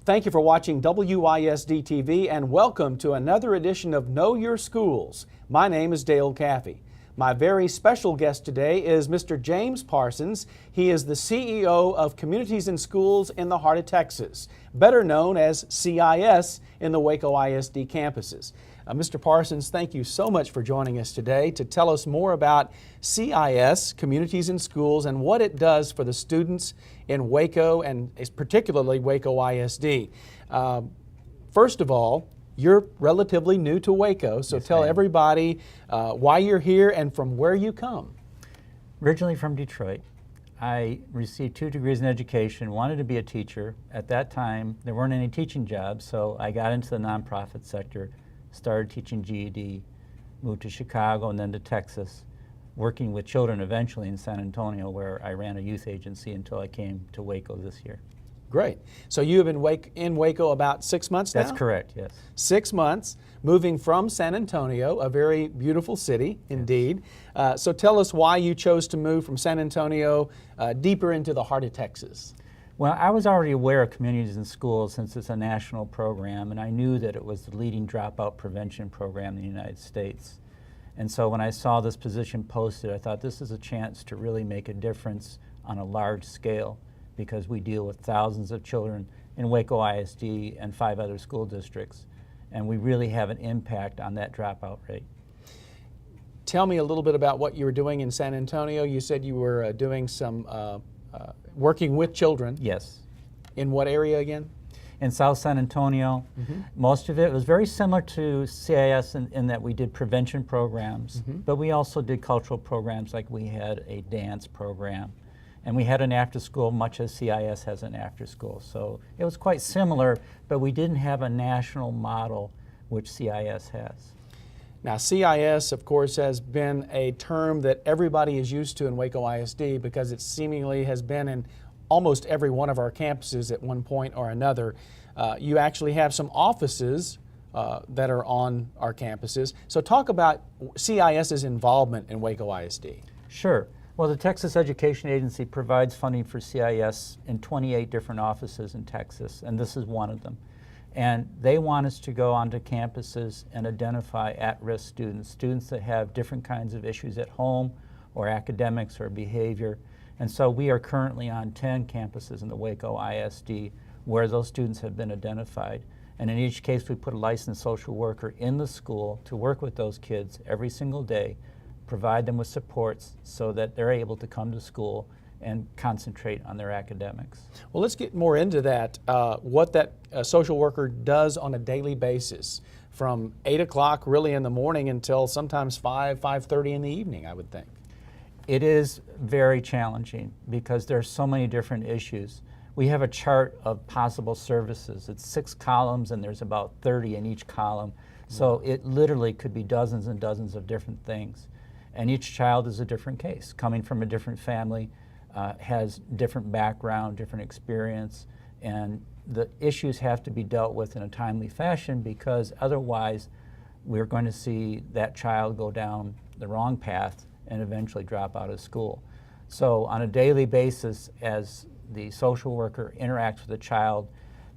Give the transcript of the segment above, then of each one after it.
Thank you for watching WISD TV and welcome to another edition of Know Your Schools. My name is Dale Caffey. My very special guest today is Mr. James Parsons. He is the CEO of Communities in Schools in the heart of Texas, better known as CIS in the Waco ISD campuses. Mr. Parsons, thank you so much for joining us today to tell us more about CIS, Communities in Schools, and what it does for the students in Waco and particularly Waco ISD. First of all, you're relatively new to Waco, so tell everybody why you're here and from where you come. Originally from Detroit. I received 2 degrees in education, wanted to be a teacher. At that time, there weren't any teaching jobs, so I got into the nonprofit sector, started teaching GED, moved to Chicago and then to Texas, working with children eventually in San Antonio, where I ran a youth agency until I came to Waco this year. Great. So you have been in Waco about 6 months now? That's correct, yes. 6 months, moving from San Antonio, a very beautiful city indeed. So tell us why you chose to move from San Antonio deeper into the heart of Texas. Well, I was already aware of Communities in Schools since it's a national program, and I knew that it was the leading dropout prevention program in the United States. And so when I saw this position posted, I thought this is a chance to really make a difference on a large scale, because we deal with thousands of children in Waco ISD and 5 other school districts, and we really have an impact on that dropout rate. Tell me a little bit about what you were doing in San Antonio. You said you were doing some working with children. Yes. In what area again? In South San Antonio. Most of it was very similar to CIS in that we did prevention programs, but we also did cultural programs, like we had a dance program. And we had an after-school, much as CIS has an after-school. So it was quite similar, but we didn't have a national model, which CIS has. Now, CIS, of course, has been a term that everybody is used to in Waco ISD because it seemingly has been in almost every one of our campuses at one point or another. You actually have some offices that are on our campuses. So talk about CIS's involvement in Waco ISD. Sure. Well, the Texas Education Agency provides funding for CIS in 28 different offices in Texas, and this is one of them. And they want us to go onto campuses and identify at-risk students, students that have different kinds of issues at home or academics or behavior. And so we are currently on 10 campuses in the Waco ISD where those students have been identified. And in each case, we put a licensed social worker in the school to work with those kids every single day, provide them with supports so that they're able to come to school and concentrate on their academics. Well, let's get more into that, what that social worker does on a daily basis, from 8 o'clock really in the morning until sometimes 5:30 in the evening, I would think. It is very challenging because there are so many different issues. We have a chart of possible services. It's 6 columns and there's about 30 in each column. So it literally could be dozens and dozens of different things. And each child is a different case, coming from a different family, has different background, different experience, and the issues have to be dealt with in a timely fashion because otherwise we're going to see that child go down the wrong path and eventually drop out of school. So on a daily basis, as the social worker interacts with the child,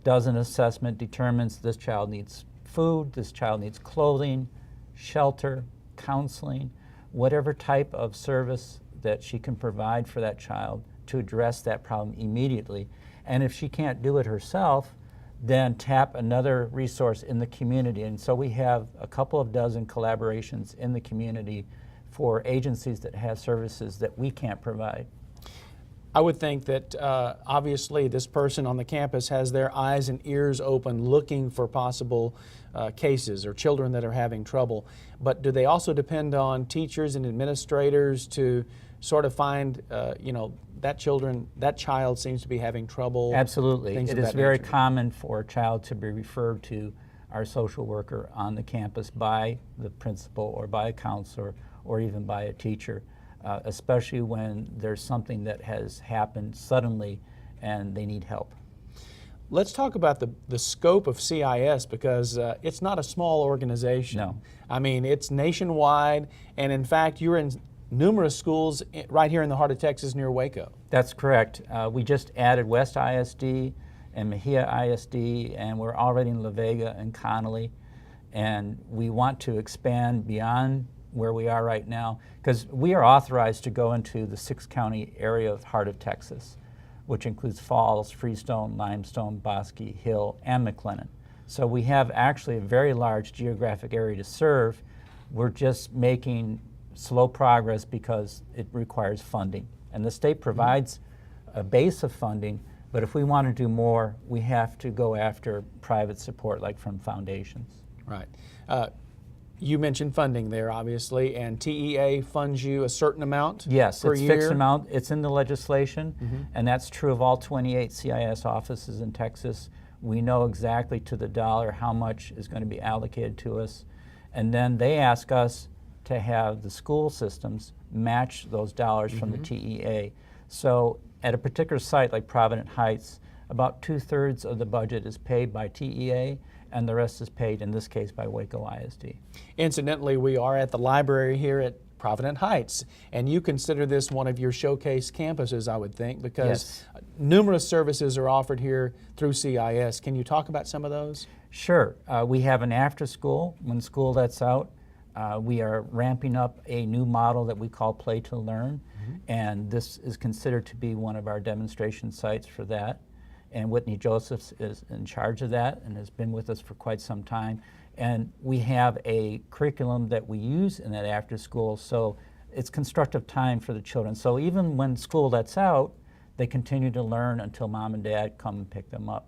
does an assessment, determines this child needs food, this child needs clothing, shelter, counseling, whatever type of service that she can provide for that child to address that problem immediately. And if she can't do it herself, then tap another resource in the community. And so we have a couple of dozen collaborations in the community for agencies that have services that we can't provide. I would think that obviously this person on the campus has their eyes and ears open looking for possible cases or children that are having trouble. But do they also depend on teachers and administrators to sort of find, that child seems to be having trouble? Absolutely. It is very common for a child to be referred to our social worker on the campus by the principal or by a counselor or even by a teacher. Especially when there's something that has happened suddenly and they need help. Let's talk about the scope of CIS because it's not a small organization. No. I mean, it's nationwide, and in fact, you're in numerous schools right here in the heart of Texas near Waco. That's correct. We just added West ISD and Mejia ISD, and we're already in La Vega and Connolly. And we want to expand beyond where we are right now, because we are authorized to go into the 6-county area of heart of Texas, which includes Falls, Freestone, Limestone, Bosque, Hill, and McLennan. So we have actually a very large geographic area to serve. We're just making slow progress because it requires funding. And the state provides a base of funding, but if we want to do more, we have to go after private support, like from foundations. Right. You mentioned funding there, obviously, and TEA funds you a certain amount yes, per it's year? fixed amount. It's in the legislation, and that's true of all 28 CIS offices in Texas. We know exactly to the dollar how much is going to be allocated to us, and then they ask us to have the school systems match those dollars from the TEA. So at a particular site like Provident Heights, about 2/3 of the budget is paid by TEA, and the rest is paid, in this case, by Waco ISD. Incidentally, we are at the library here at Provident Heights, and you consider this one of your showcase campuses, I would think, because numerous services are offered here through CIS. Can you talk about some of those? Sure. We have an after school when school lets out. We are ramping up a new model that we call Play to Learn, and this is considered to be one of our demonstration sites for that. And Whitney Josephs is in charge of that and has been with us for quite some time. And we have a curriculum that we use in that after school, so it's constructive time for the children. So even when school lets out, they continue to learn until mom and dad come and pick them up.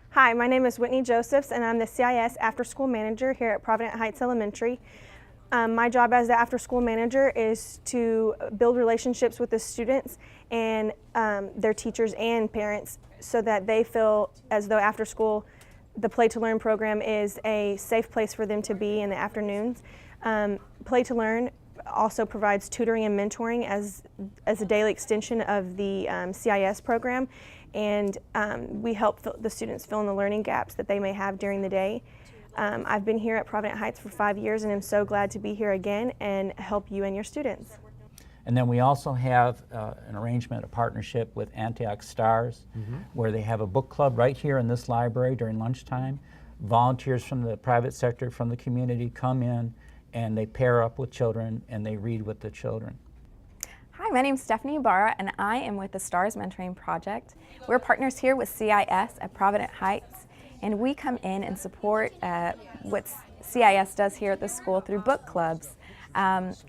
Hi, my name is Whitney Josephs, and I'm the CIS After School Manager here at Provident Heights Elementary. My job as the After School Manager is to build relationships with the students and their teachers and parents so that they feel as though after school, the Play to Learn program is a safe place for them to be in the afternoons. Play to Learn also provides tutoring and mentoring as a daily extension of the CIS program, and we help the students fill in the learning gaps that they may have during the day. I've been here at Provident Heights for 5 years, and I'm so glad to be here again and help you and your students. And then we also have an arrangement, a partnership with Antioch Stars, where they have a book club right here in this library during lunchtime. Volunteers from the private sector, from the community, come in and they pair up with children and they read with the children. Hi, my name is Stephanie Ibarra, and I am with the STARS Mentoring Project. We're partners here with CIS at Provident Heights, and we come in and support what CIS does here at the school through book clubs.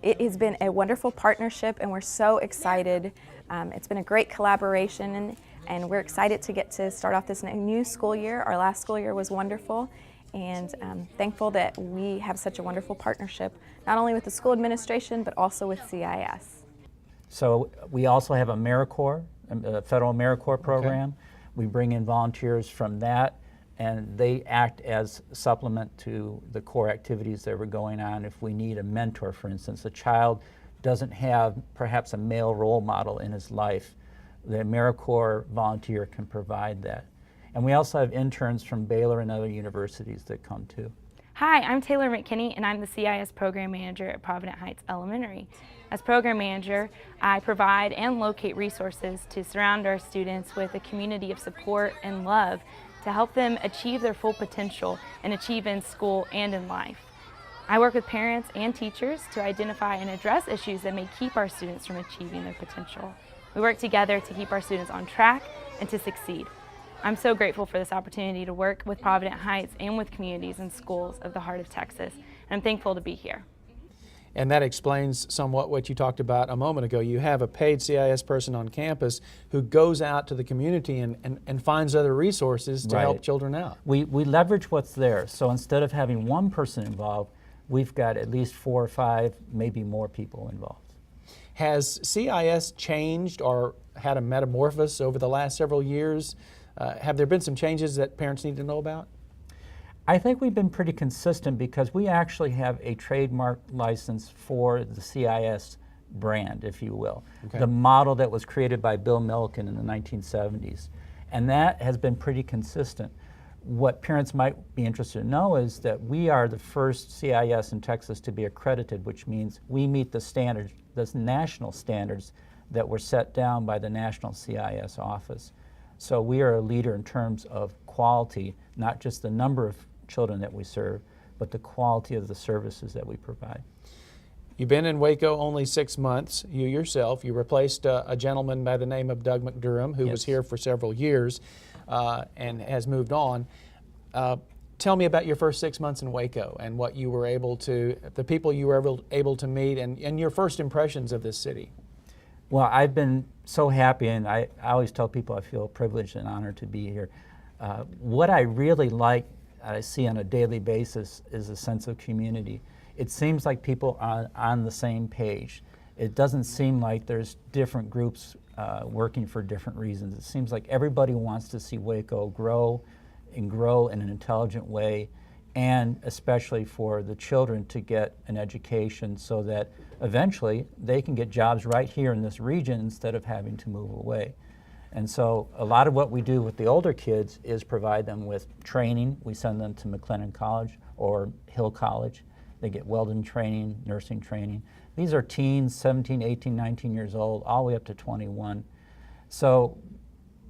It has been a wonderful partnership, and we're so excited. It's been a great collaboration, and we're excited to get to start off this new school year. Our last school year was wonderful, and thankful that we have such a wonderful partnership, not only with the school administration, but also with CIS. So we also have a AmeriCorps, a federal AmeriCorps program. We bring in volunteers from that, and they act as supplement to the core activities that were going on. If we need a mentor, for instance, a child doesn't have perhaps a male role model in his life, the AmeriCorps volunteer can provide that. And we also have interns from Baylor and other universities that come too. Hi, I'm Taylor McKinney, and I'm the CIS Program Manager at Provident Heights Elementary. As Program Manager, I provide and locate resources to surround our students with a community of support and love to help them achieve their full potential and achieve in school and in life. I work with parents and teachers to identify and address issues that may keep our students from achieving their potential. We work together to keep our students on track and to succeed. I'm so grateful for this opportunity to work with Provident Heights and with communities and schools of the heart of Texas, and I'm thankful to be here. And that explains somewhat what you talked about a moment ago. You have a paid CIS person on campus who goes out to the community and finds other resources to help children out. We leverage what's there. So instead of having one person involved, we've got at least 4 or 5, maybe more people involved. Has CIS changed or had a metamorphosis over the last several years? Have there been some changes that parents need to know about? I think we've been pretty consistent because we actually have a trademark license for the CIS brand, if you will. The model that was created by Bill Milliken in the 1970s. And that has been pretty consistent. What parents might be interested to know is that we are the first CIS in Texas to be accredited, which means we meet the standards, the national standards that were set down by the National CIS Office. So we are a leader in terms of quality, not just the number of children that we serve, but the quality of the services that we provide. You've been in Waco only 6 months. You yourself, you replaced a gentleman by the name of Doug McDurham, who was Yes. here for several years and has moved on. Tell me about your first 6 months in Waco and what you were able to, the people you were able to meet, and your first impressions of this city. Well, I've been so happy, and I always tell people I feel privileged and honored to be here. What I really like, I see on a daily basis, is a sense of community. It seems like people are on the same page. It doesn't seem like there's different groups working for different reasons. It seems like everybody wants to see Waco grow in an intelligent way, and especially for the children to get an education so that eventually they can get jobs right here in this region instead of having to move away. And so a lot of what we do with the older kids is provide them with training. We send them to McLennan College or Hill College. They get welding training, nursing training. These are teens, 17, 18, 19 years old, all the way up to 21. So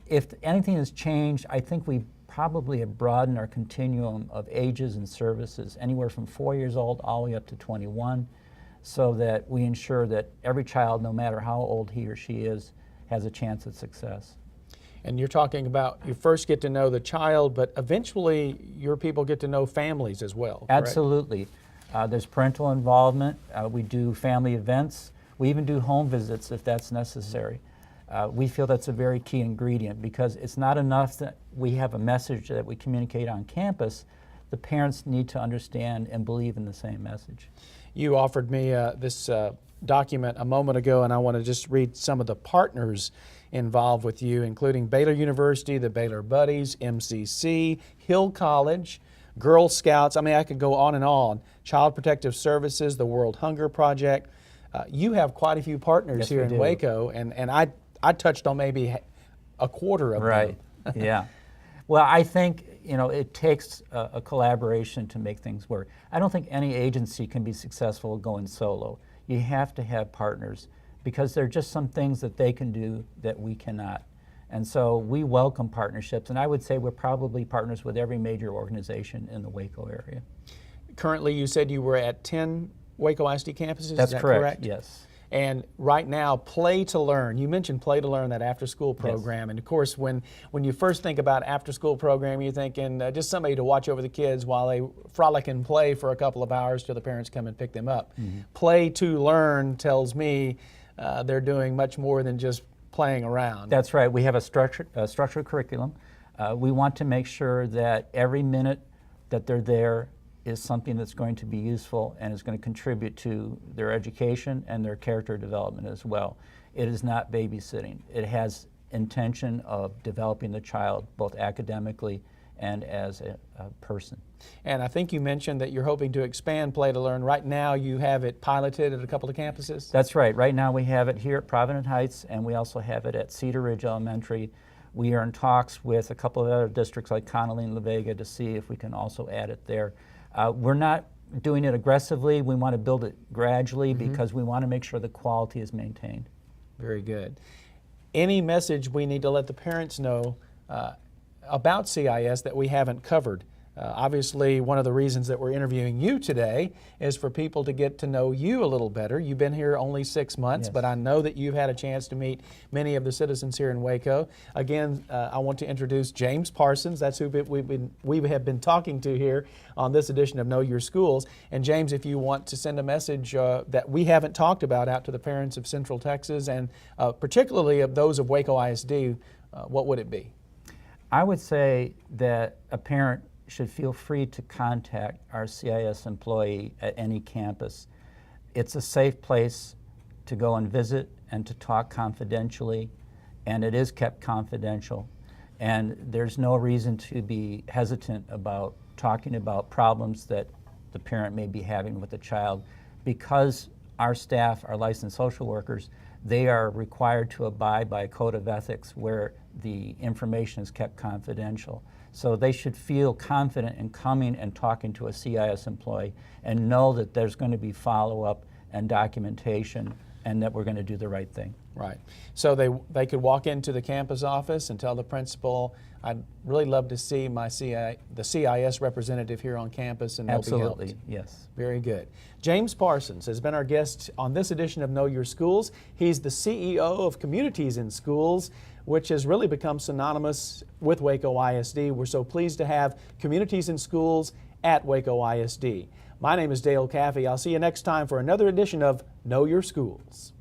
if anything has changed, I think we probably have broadened our continuum of ages and services, anywhere from 4 years old all the way up to 21, so that we ensure that every child, no matter how old he or she is, has a chance at success. And you're talking about you first get to know the child, but eventually your people get to know families as well, correct? Absolutely. There's parental involvement. We do family events. We even do home visits if that's necessary. We feel that's a very key ingredient because it's not enough that we have a message that we communicate on campus. The parents need to understand and believe in the same message. You offered me this document a moment ago, and I want to just read some of the partners involved with you, including Baylor University, the Baylor Buddies, MCC, Hill College, Girl Scouts. I mean, I could go on and on. Child Protective Services, the World Hunger Project. You have quite a few partners here in Waco, and I touched on maybe a quarter of them. Right. Yeah. Well, I think it takes a collaboration to make things work. I don't think any agency can be successful going solo. You have to have partners because there are just some things that they can do that we cannot. And so we welcome partnerships, and I would say we're probably partners with every major organization in the Waco area. Currently, you said you were at 10 Waco ISD campuses, That's is that correct? Yes. And right now, Play to Learn, you mentioned Play to Learn, that after-school program. Yes. And of course, when you first think about after-school program, you're thinking just somebody to watch over the kids while they frolic and play for a couple of hours till the parents come and pick them up. Mm-hmm. Play to Learn tells me they're doing much more than just playing around. That's right. We have a structured curriculum. We want to make sure that every minute that they're there is something that's going to be useful and is going to contribute to their education and their character development as well. It is not babysitting. It has intention of developing the child both academically and as a person. And I think you mentioned that you're hoping to expand Play to Learn. Right now you have it piloted at a couple of campuses? That's right. Right now we have it here at Provident Heights, and we also have it at Cedar Ridge Elementary. We are in talks with a couple of other districts like Connolly and La Vega to see if we can also add it there. We're not doing it aggressively. We want to build it gradually because we want to make sure the quality is maintained. Very good. Any message we need to let the parents know about CIS that we haven't covered? Obviously, one of the reasons that we're interviewing you today is for people to get to know you a little better. You've been here only 6 months, Yes. but I know that you've had a chance to meet many of the citizens here in Waco. Again, I want to introduce James Parsons. That's who we have been talking to here on this edition of Know Your Schools. And James, if you want to send a message that we haven't talked about out to the parents of Central Texas and particularly of those of Waco ISD, what would it be? I would say that a parent should feel free to contact our CIS employee at any campus. It's a safe place to go and visit and to talk confidentially, and it is kept confidential. And there's no reason to be hesitant about talking about problems that the parent may be having with the child. Because our staff are licensed social workers, they are required to abide by a code of ethics where the information is kept confidential. So they should feel confident in coming and talking to a CIS employee and know that there's going to be follow-up and documentation and that we're going to do the right thing. Right. So they could walk into the campus office and tell the principal, I'd really love to see the CIS representative here on campus, and they'll be helped. Absolutely, yes. Very good. James Parsons has been our guest on this edition of Know Your Schools. He's the CEO of Communities in Schools, which has really become synonymous with Waco ISD. We're so pleased to have Communities in Schools at Waco ISD. My name is Dale Caffey. I'll see you next time for another edition of Know Your Schools.